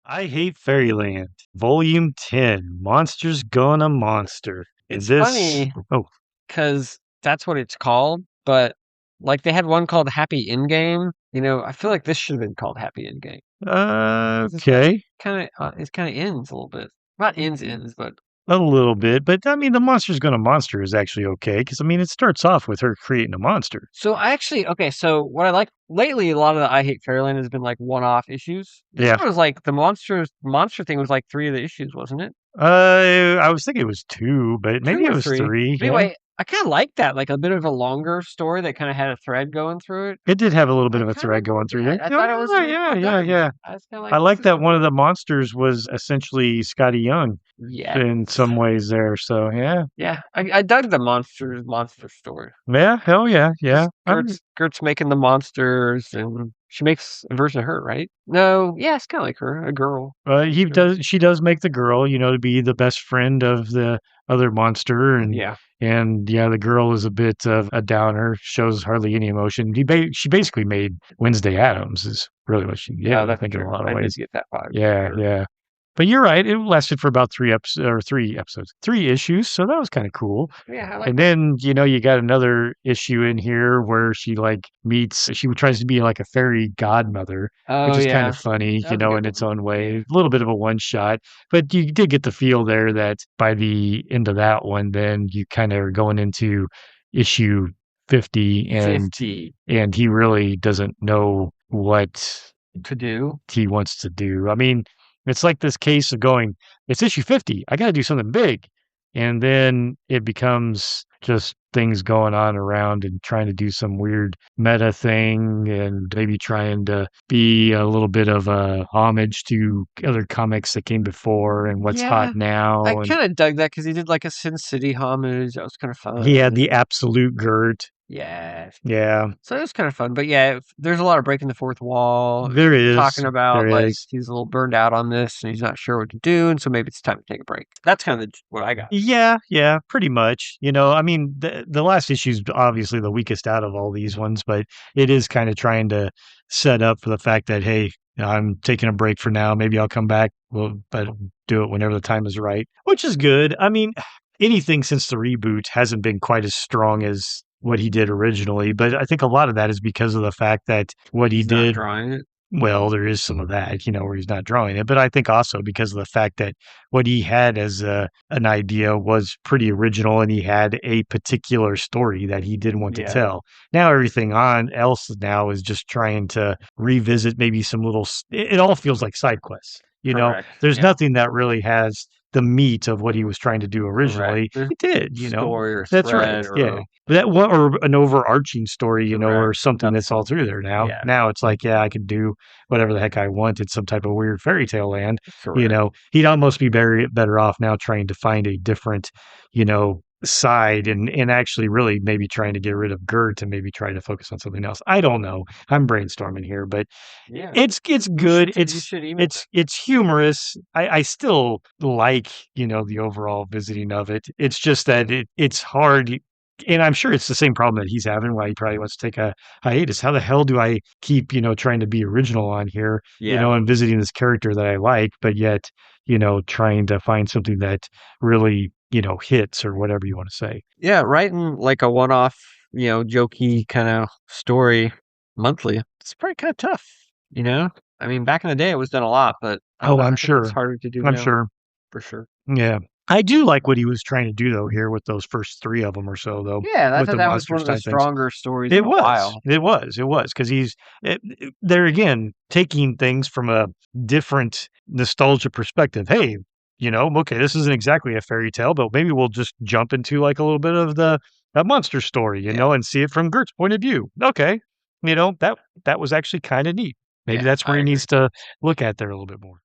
I Hate Fairyland, Volume 10, Monsters Gonna Monster. It's This, funny oh, because that's what it's called, but like they had one called Happy Endgame. I feel like this should have been called Happy Endgame. 'Cause it's okay, kind of ends a little bit. Not ends, but a little bit, but I mean, the Monsters Gonna Monster is actually okay, because I mean, it starts off with her creating a monster. so I actually okay. So what I like lately, a lot of the I Hate Fairyland has been like one-off issues. This Yeah. one was like the monster thing was like three of the issues, wasn't it? I was thinking it was two, but Two maybe it or was three. three, But yeah. anyway, I kind of like that, like a bit of a longer story that kind of had a thread going through it. It did have a little bit I of a kind of thread going enjoyed through there. that. I thought it was Oh, really yeah, well yeah, done. yeah. I was kind of I like, this like is that really one of good. the monsters was essentially Scotty Young Yes. in some ways there, so yeah. Yeah. I dug the monster story. Yeah, hell yeah, yeah. Because Gert's making the monsters and she makes a version of her, right? No, yeah, it's kind of like her, a girl. He Sure. does. She does make the girl, to be the best friend of the other monster, and Yeah. yeah, the girl is a bit of a downer. Shows hardly any emotion. She basically made Wednesday Addams is really what she Yeah, did. I that's think in a true. lot of I did ways. get that vibe for Yeah, sure. yeah. But you're right. It lasted for about three episodes, three issues. So that was kind of cool. Yeah, I like And that. then, you got another issue in here where she tries to be like a fairy godmother, which Oh is kind of yeah, funny, that was a good in its one. own Yeah. way. A little bit of a one shot, but you did get the feel there that by the end of that one, then you kind of are going into issue 50 50 and he really doesn't know what to do. he wants to do. I mean, it's like this case of going, it's issue 50. I got to do something big. And then it becomes just things going on around and trying to do some weird meta thing and maybe trying to be a little bit of a homage to other comics that came before and what's hot Yeah, I now. And kind of dug that because he did like a Sin City homage. That was kind of he had fun. the absolute Gert. Yeah. Yeah, So it was kind of fun. But yeah, there's a lot of breaking the fourth wall, there is. talking about There like is. he's a little burned out on this and he's not sure what to do. And so maybe it's time to take a break. That's kind of what I got. Yeah, yeah, pretty much. I mean, the last issue's obviously the weakest out of all these ones, but it is kind of trying to set up for the fact that, hey, I'm taking a break for now. Maybe I'll come back. Well, but do it whenever the time is right, which is good. I mean, anything since the reboot hasn't been quite as strong as what he did originally, but I think a lot of that is because of the fact that what he He's not did, drawing it. well, there is some of that, where he's not drawing it, but I think also because of the fact that what he had as an idea was pretty original, and he had a particular story that he did want to Yeah, tell. Now everything on else now is just trying to revisit maybe some it all feels like side quests. correct. There's Yeah, nothing that really has the meat of what he was trying to do correct. originally. There's It did, story or that's right. thread Yeah. or That what or an overarching story, or correct. something that's all Nothing. through there now. Yeah, Now it's like, yeah, I can do whatever the heck I want. It's some type of weird fairy tale land. correct. He'd almost be better off now trying to find a different, side and actually really maybe trying to get rid of Gert and maybe try to focus on something else. I don't know. I'm brainstorming here, but Yeah, it's you good. should you should email it. It's humorous. I still like, the overall visiting of it. It's just that it's hard, and I'm sure it's the same problem that he's having, why he probably wants to take a hiatus. How the hell do I keep, trying to be original on here, Yeah, and visiting this character that I like, but yet, trying to find something that really, hits or whatever you want to say. yeah. Writing like a one-off, jokey kind of story monthly. It's pretty kind of tough. You know, I mean, back in the day, it was done a lot, but I don't Oh, know. I'm I think it's sure. harder to do I'm now sure. for sure. Yeah. I do like what he was trying to do though here with those first three of them or so though, Yeah, I with thought the that was one monsters of the type things. stronger stories in It a was. while. It was because there again taking things from a different nostalgia perspective. Hey, okay, this isn't exactly a fairy tale, but maybe we'll just jump into like a little bit of the a monster story, Yeah, and see it from Gert's point of view. Okay, that was actually kind of neat. Maybe yeah, that's where I he agree. needs to look at there a little bit more.